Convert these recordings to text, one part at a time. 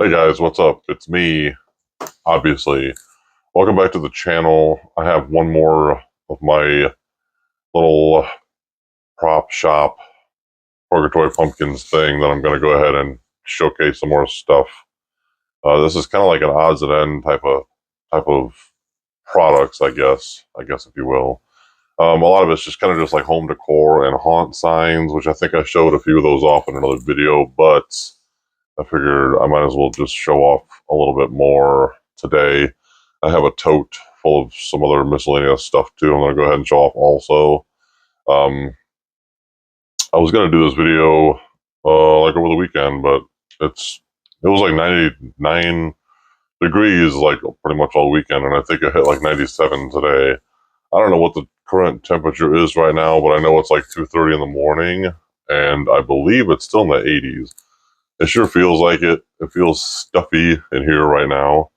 Hey guys, what's up? It's me, obviously. Welcome back to the channel. I have one more of my little prop shop Purgatory Pumpkins thing that I'm going to go ahead and showcase some more stuff. This is kind of like an odds and end type of products, I guess if you will. A lot of it's just kind of just like home decor and haunt signs, which I think I showed a few of those off in another video, but I figured I might as well just show off a little bit more today. I have a tote full of some other miscellaneous stuff too. I'm going to go ahead and show off also. I was going to do this video like over the weekend, but it was like 99 degrees like pretty much all weekend, and I think it hit like 97 today. I don't know what the current temperature is right now, but I know it's like 2:30 in the morning, and I believe it's still in the 80s. It sure feels like it. It feels stuffy in here right now.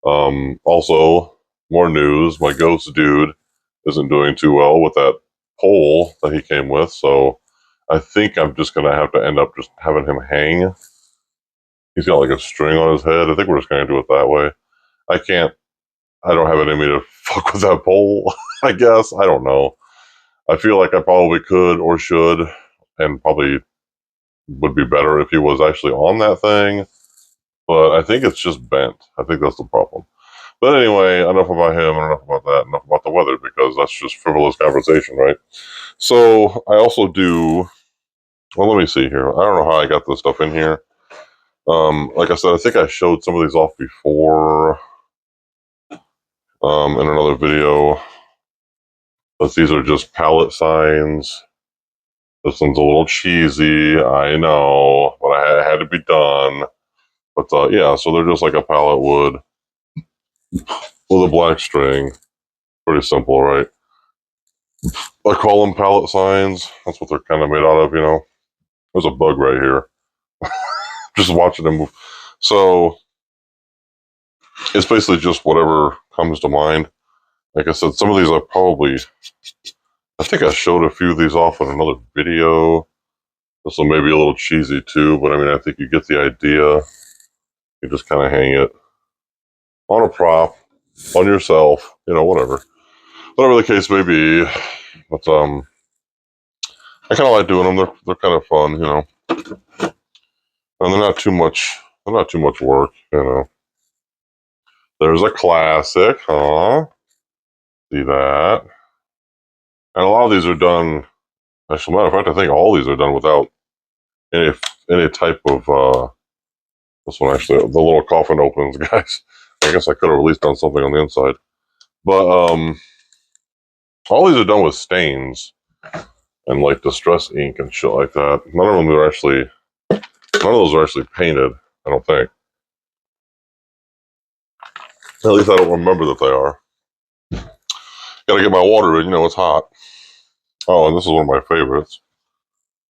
Also, more news. My ghost dude isn't doing too well with that pole that he came with, so I think I'm just going to have to end up just having him hang. He's got like a string on his head. I think we're just going to do it that way. I don't have it in me to fuck with that pole, I guess. I don't know. I feel like I probably could or should, and probably would be better if he was actually on that thing, but I think it's just bent. I think that's the problem. But anyway, enough about him and enough about that, enough about the weather, because that's just frivolous conversation, right? So I also do, well, let me see here. I don't know how I got this stuff in here. Like I said, I think I showed some of these off before in another video, but these are just palette signs. This one's a little cheesy, I know, but it had to be done. But yeah, so they're just like a palette wood with a black string. Pretty simple, right? I call them palette signs. That's what they're kind of made out of, you know. There's a bug right here. Just watching them move. So it's basically just whatever comes to mind. Like I said, some of these I think I showed a few of these off in another video. This one may be a little cheesy too, but I mean, I think you get the idea. You just kind of hang it on a prop, on yourself, you know, whatever the case may be. But I kind of like doing them. They're kind of fun, you know, and they're not too much. They're not too much work, you know. There's a classic, huh? See that? And a lot of these are done. Actually, matter of fact, I think all these are done without any type of. This one actually, the little coffin opens, guys. I guess I could have at least done something on the inside, but all these are done with stains and like distress ink and shit like that. None of those are actually painted. I don't think. At least I don't remember that they are. Gotta get my water in, you know, it's hot. Oh, and this is one of my favorites.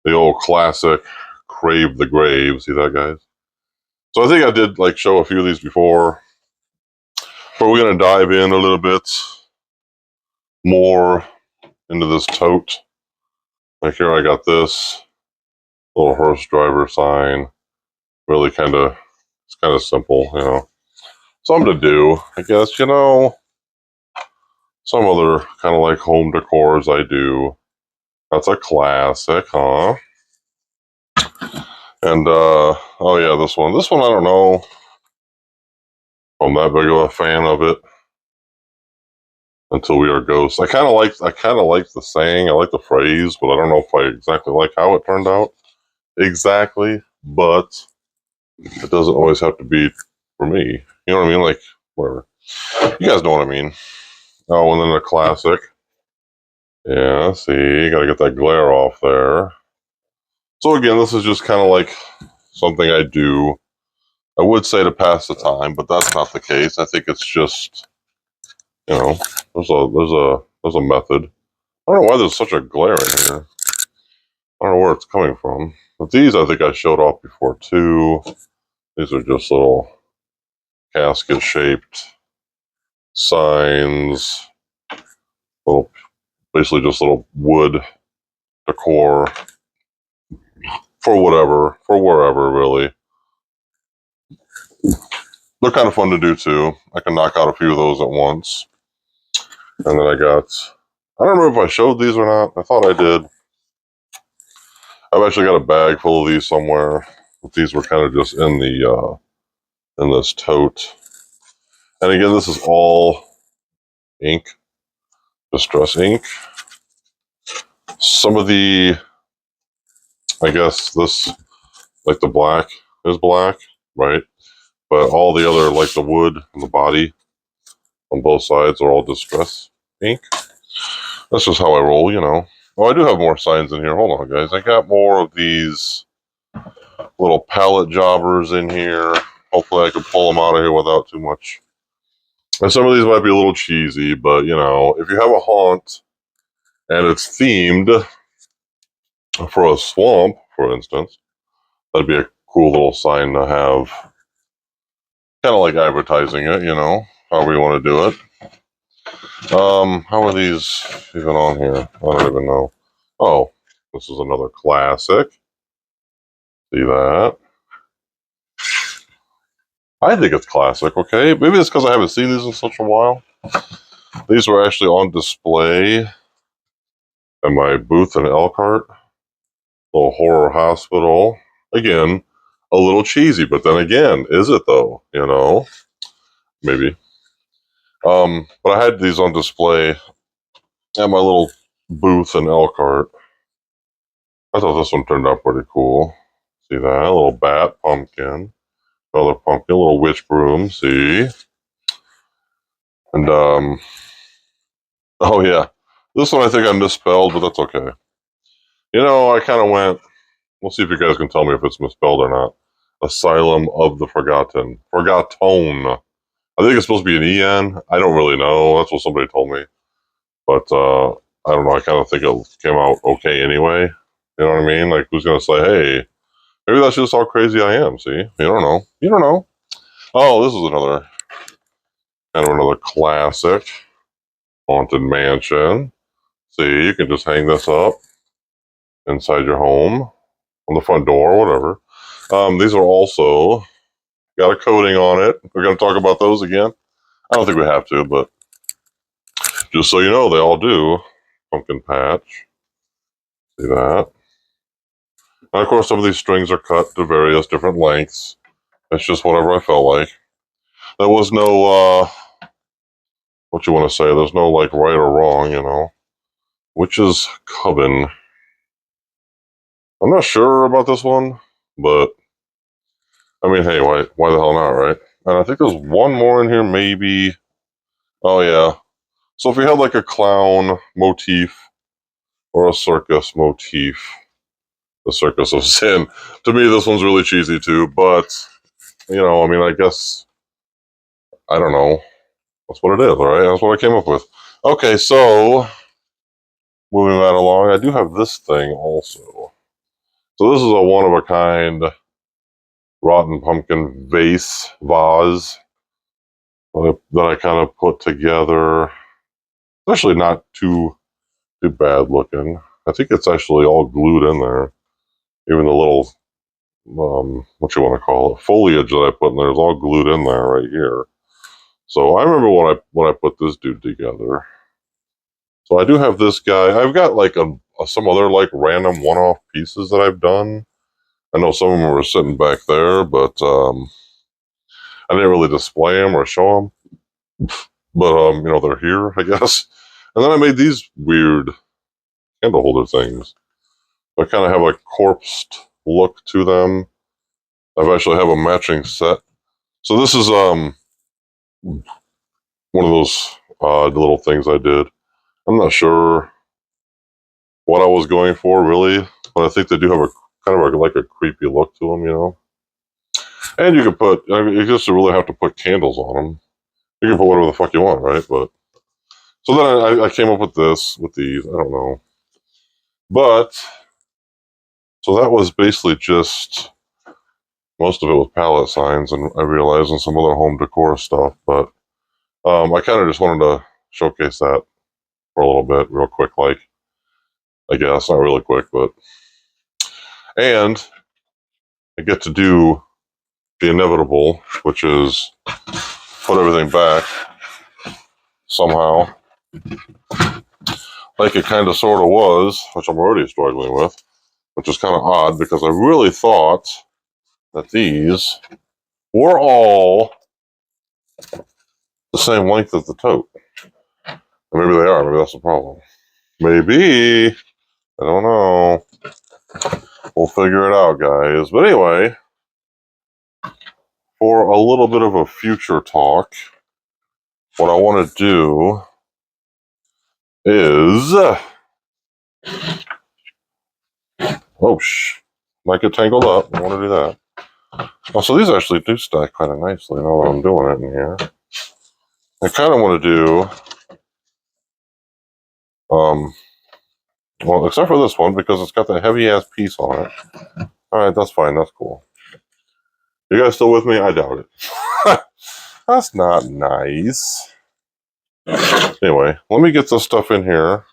The old classic Crave the Grave. See that, guys? So I think I did like show a few of these before, but we're gonna dive in a little bit more into this tote. Like here I got this little horse driver sign. Really it's kind of simple, you know. Something to do, I guess, you know. Some other kind of like home decors I do. That's a classic, huh? And oh yeah, this one I don't know if I'm that big of a fan of it. Until we are ghosts. I kind of like the saying. I like the phrase, but I don't know if I exactly like how it turned out. Exactly, but it doesn't always have to be for me. You know what I mean? Like whatever. You guys know what I mean. Oh, and then the classic. Yeah, see, you gotta get that glare off there. So again, this is just kind of like something I do. I would say to pass the time, but that's not the case. I think it's just, you know, there's a method. I don't know why there's such a glare in here. I don't know where it's coming from. But these I think I showed off before too. These are just little casket shaped signs. Little, basically just little wood decor for whatever, for wherever really. they're kind of fun to do too. I can knock out a few of those at once. And then I don't remember if I showed these or not. I thought I did. I've actually got a bag full of these somewhere. But these were kind of just in this tote. And again, this is all ink, distress ink. Some of the, I guess this, like the black is black, right? But all the other, like the wood and the body on both sides are all distress ink. That's just how I roll, you know. Oh, I do have more signs in here. Hold on, guys. I got more of these little palette jobbers in here. Hopefully I can pull them out of here without too much. And some of these might be a little cheesy, but, you know, if you have a haunt and it's themed for a swamp, for instance, that'd be a cool little sign to have. Kind of like advertising it, you know, however you want to do it. How are these even on here? I don't even know. Oh, this is another classic. See that? I think it's classic, okay? Maybe it's because I haven't seen these in such a while. These were actually on display at my booth in Elkhart. Little horror hospital. Again, a little cheesy, but then again, is it though? You know? Maybe. But I had these on display at my little booth in Elkhart. I thought this one turned out pretty cool. See that? A little bat, pumpkin, another pumpkin, a little witch broom, see? And, oh yeah. This one I think I misspelled, but that's okay. You know, I kind of went, we'll see if you guys can tell me if it's misspelled or not. Asylum of the Forgotten. Forgotten. I think it's supposed to be an EN. I don't really know. That's what somebody told me. But I don't know. I kind of think it came out okay anyway. You know what I mean? Like, who's going to say, hey, maybe that's just how crazy I am, see? You don't know. You don't know. Oh, this is another classic. Haunted Mansion. See, you can just hang this up inside your home, on the front door, whatever. These are also got a coating on it. We're going to talk about those again. I don't think we have to, but just so you know, they all do. Pumpkin patch. See that? And of course, some of these strings are cut to various different lengths. It's just whatever I felt like. There was no, what you want to say, there's no like right or wrong, you know. Witch's Coven. I'm not sure about this one, but I mean, hey, why the hell not, right? And I think there's one more in here, maybe. Oh, yeah. So if you had like a clown motif or a circus motif, the Circus of Sin, to me, this one's really cheesy too, but, you know, I mean, I guess, I don't know. That's what it is, all right? That's what I came up with. Okay, so moving right along, I do have this thing also. So this is a one-of-a-kind rotten pumpkin vase, vase, that I kind of put together. It's actually not too bad looking. I think it's actually all glued in there. Even the little, what you want to call it, foliage that I put in there is all glued in there right here. So I remember when I put this dude together. So I do have this guy. I've got like some other like random one-off pieces that I've done. I know some of them were sitting back there, but I didn't really display them or show them. But you know, they're here, I guess. And then I made these weird candle holder things. They kind of have a corpsed look to them. I've actually have a matching set. So this is one of those little things I did. I'm not sure what I was going for really, but I think they do have a kind of like a creepy look to them, you know. And you can put, I mean, you just really have to put candles on them. You can put whatever the fuck you want, right? But so then I came up with this, with these. I don't know, but so that was basically just most of it was palette signs, and I realized and some other home decor stuff. But I kind of just wanted to showcase that for a little bit, real quick, like I guess not really quick, but and I get to do the inevitable, which is put everything back somehow, like it kind of sort of was, which I'm already struggling with, which is kind of odd because I really thought that these were all the same length as the tote. And maybe they are. Maybe that's the problem. Maybe. I don't know. We'll figure it out, guys. But anyway, for a little bit of a future talk, what I want to do is... might get tangled up. I want to do that. Oh, so these actually do stack kind of nicely now that I'm doing it in here. I kind of want to do... well, except for this one, because it's got that heavy-ass piece on it. Alright, that's fine. That's cool. You guys still with me? I doubt it. That's not nice. Anyway, let me get this stuff in here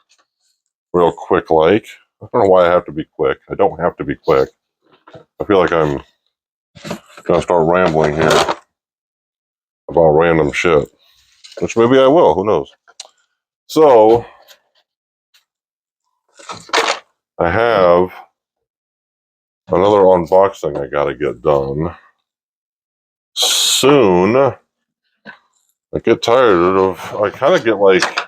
real quick like. I don't know why I have to be quick. I don't have to be quick. I feel like I'm going to start rambling here about random shit. Which maybe I will. Who knows? So, I have another unboxing I got to get done soon. I get tired of... I kind of get like... I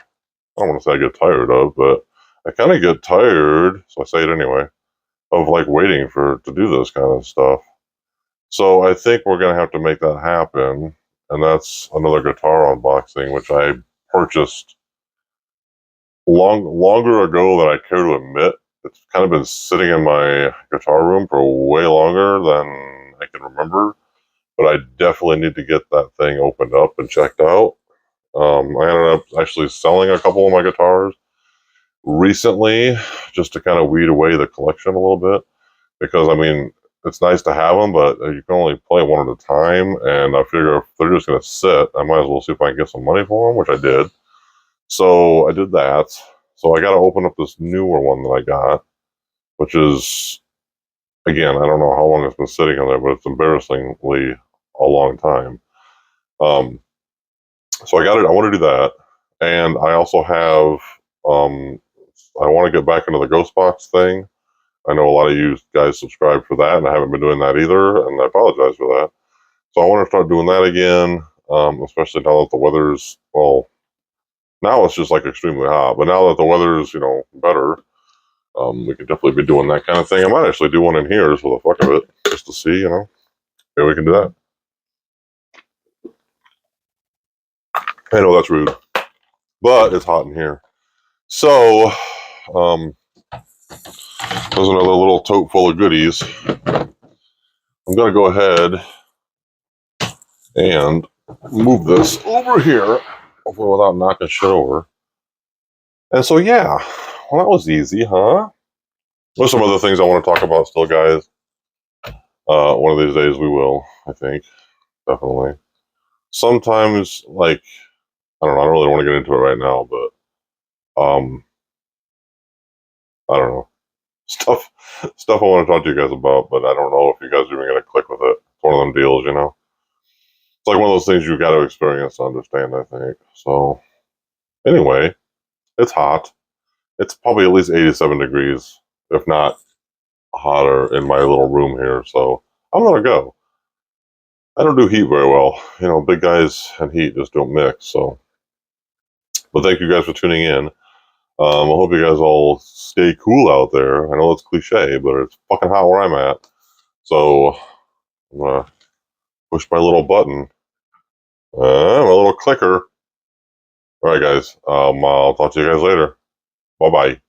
don't want to say I get tired of, but I kind of get tired, so I say it anyway, of like waiting to do this kind of stuff. So I think we're going to have to make that happen. And that's another guitar unboxing, which I purchased longer ago than I care to admit. It's kind of been sitting in my guitar room for way longer than I can remember. But I definitely need to get that thing opened up and checked out. I ended up actually selling a couple of my guitars recently just to kind of weed away the collection a little bit. Because, I mean, it's nice to have them, but you can only play one at a time. And I figure if they're just going to sit, I might as well see if I can get some money for them, which I did. So I did that. So I got to open up this newer one that I got, which is, again, I don't know how long it's been sitting in there, but it's embarrassingly a long time. So I got it. I want to do that. And I also have, I want to get back into the Ghost Box thing. I know a lot of you guys subscribe for that, and I haven't been doing that either, and I apologize for that. So I want to start doing that again, especially now that the weather's, well, now it's just like extremely hot, but now that the weather's, better, we could definitely be doing that kind of thing. I might actually do one in here just for the fuck of it, just to see, maybe we can do that. I know that's rude, but it's hot in here. So, there's another little tote full of goodies. I'm going to go ahead and move this over here, hopefully without knocking shit over. And so, yeah, well, that was easy, huh? There's some other things I want to talk about still, guys. One of these days we will, I think, definitely. Sometimes, like, I don't know, I don't really want to get into it right now, but, I don't know. Stuff I want to talk to you guys about, but I don't know if you guys are even going to click with it. It's one of them deals, It's like one of those things you got to experience to understand, I think. So, anyway, it's hot. It's probably at least 87 degrees, if not hotter, in my little room here. So, I'm going to go. I don't do heat very well. Big guys and heat just don't mix. So, but thank you guys for tuning in. I hope you guys all stay cool out there. I know it's cliche, but it's fucking hot where I'm at. So, I'm going to push my little button. My little clicker. All right, guys. I'll talk to you guys later. Bye-bye.